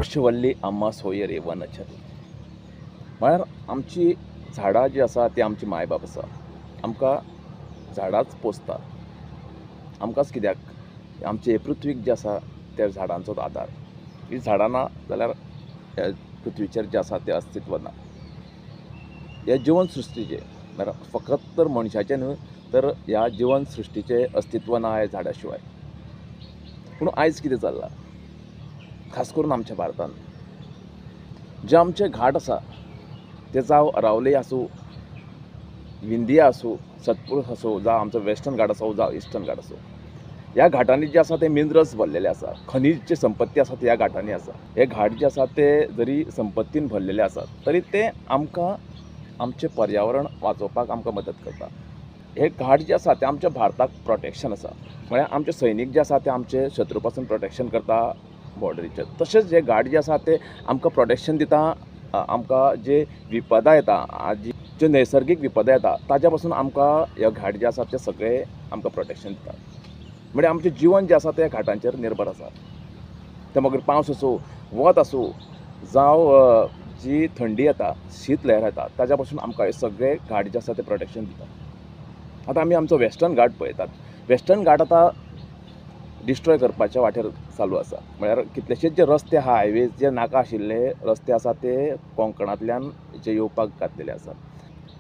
वृक्षवल्ली आम्हा सोयरे वनचरी. म्हळ्यार आमची झाडां जी आसा ती आमची माय बाप आसा. आमकां झाडांच पोसता. आमकांच कित्याक आमचे हे पृथ्वीक जे आसा त्या झाडांचोच आदार. ही झाडां ना जाल्यार ह्या पृथ्वीचेर जे आसा तें अस्तित्व ना. हे जिवन सृश्टीचें म्हळ्यार फकत तर मनशाचें न्हय तर ह्या जिवन सृश्टीचें अस्तित्व ना ह्या झाडां शिवाय. पूण आयज कितें चल्लां खास करून आमच्या भारतांत जे आमचे घाट आसा ते जावं अरावली आसूं, विंध्या आसूं, सतपुरा आसूं, जावं आमचो वेस्टर्न घाट आसूं जावं इस्टर्न घाट आसूं, ह्या घाटांनी जे आसा ते मिनरल्स भरलेले आसा. खनीज संपत्ती आसा ती ह्या घाटांनी आसा. हे घाट जे आसा ते जरी संपत्तीन भरलेले आसात तरी ते आमकां आमचें पर्यावरण वाचोवपाक आमकां मदत करता. हे घाट जे आसा ते आमच्या भारताक प्रोटेक्शन आसा. म्हळ्यार आमचे सैनीक जे आसा ते आमचे शत्रू पासून प्रोटेक्शन करता बॉर्डरीचेर. तशेंच हे घाट जे आसा ते आमकां प्रोटेक्शन दिता. आमकां जे विपदा येता जे नैसर्गीक विपदा येता ताज्या पासून आमकां हे घाट जे आसा ते सगळे आमकां प्रोटेक्शन दिता. म्हणजे आमचें जिवन जें आसा तें घाटांचेर निर्भर आसा. तें मागीर पावस आसूं, वत आसूं, जावं जी थंडी येता, शीत लहर येता ताज्या पासून आमकां हे सगळे घाट जे आसा ते प्रोटेक्शन दिता. आतां आमी आमचो वेस्टर्न घाट पळयतात. वेस्टर्न घाट आतां डिस्ट्रॉय करपाच्या वाटेर चालू आसा. म्हळ्यार कितलेशेच जे रस्ते आहा, हायवेज जे नाका आशिल्ले रस्ते आसा ते कोंकणांतल्यान जे येवपाक घातलेले आसात.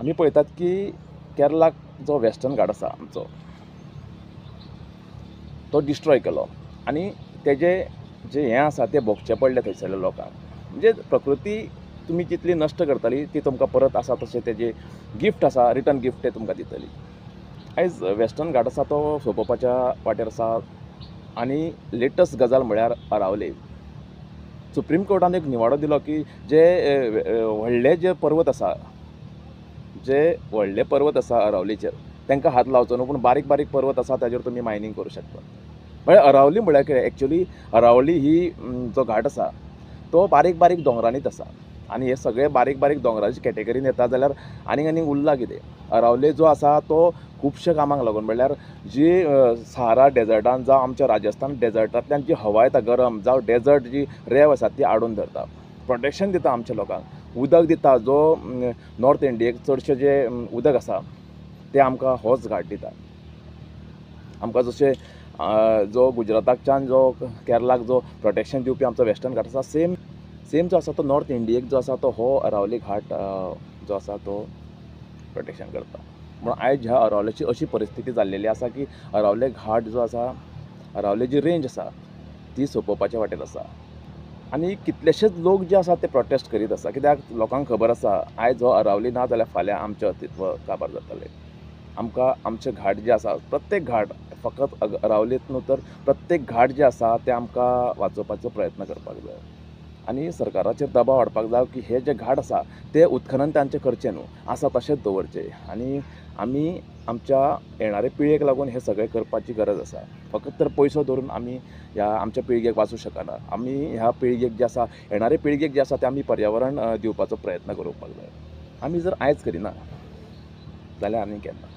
आमी पळयतात की केरळाक जो वेस्टर्न घाट आसा आमचो तो डिस्ट्रॉय केलो आनी तेजे जे हें आसा तें भोगचें पडलें थंयसरल्या लोकांक. म्हणजे प्रकृती तुमी जितली नश्ट करतली ती तुमकां परत आसा तशें तेजें गिफ्ट आसा, रिटर्न गिफ्ट तें तुमकां दितली. आयज वेस्टर्न घाट आसा तो सोंपोवपाच्या वाटेर आसा. आनी लेटस्ट गजाल म्हळ्यार अरावली. सुप्रीम कोर्टान एक निवाडो दिलो की जे व्हडले जे पर्वत आसा, जे व्हडले पर्वत आसा अरावलीचेर तांकां हात लावचो न्हू, पूण बारीक बारीक पर्वत आसा ताजेर तुमी मायनींग करूं शकता. म्हळ्यार अरावली म्हळ्यार कितें एक्चुली अरावली ही जो घाट आसा तो बारीक बारीक दोंगरांनीच आसा. आनी हे सगळे बारीक बारीक दोंगराची कॅटेगरीन येता जाल्यार आनीक उरलां कितें. अरावली जो आसा तो खुबशे कामाक लागून म्हळ्यार जी सहारा डेजर्टान जावं आमच्या राजस्थान डेजर्टांतल्यान जी हवा येता गरम जावं डेजर्ट जी रेंव आसा ती आडून धरता. प्रोटेक्शन दिता आमच्या लोकांक. उदक दिता. जो नॉर्थ इंडियेक चडशें जे उदक आसा तें आमकां होच घाट दिता. आमकां जशें जो गुजराताच्यान जो केरळाक जो प्रोटेक्शन दिवपी आमचो वेस्टर्न घाट आसा सेम जो आसा तो नॉर्थ इंडियेक जो आसा तो हो अरावली घाट जो आसा तो प्रोटेक्शन करता. म्हणून आयज ह्या अरावलेची अशी परिस्थिती जाल्लेली आसा की अरावले घाट जो आसा, अरावले जी रेंज आसा ती सोंपोवपाच्या वाटेर आसा. आनी कितलेशेच लोक जे आसा ते प्रोटेस्ट करीत आसा. कित्याक लोकांक खबर आसा आयज हो अरावली ना जाल्यार फाल्यां आमचें अस्तित्व काबार जातलें. आमकां आमचे घाट जे आसा प्रत्येक घाट फकत अरावलीत न्हू तर प्रत्येक घाट जे आसा ते आमकां वाचोवपाचो प्रयत्न करपाक जाय. आनी सरकाराचेर दबाव हाडपाक जाय की हे जे घाट आसा ते उत्खनन तांचें करचें न्हू, आसा तशेंच दवरचें. आनी आमी आमच्या येणारे पिळगेक लागून हे सगळें करपाची गरज आसा. फकत तर पयसो धरून आमी ह्या आमच्या पिळगेक वाचूं शकना. आमी ह्या पिळगेक जे आसा येणारे पिळगेक जे आसा ते आमी पर्यावरण दिवपाचो प्रयत्न करपाक जाय. आमी जर आयज करिना जाल्यार आनी केन्ना.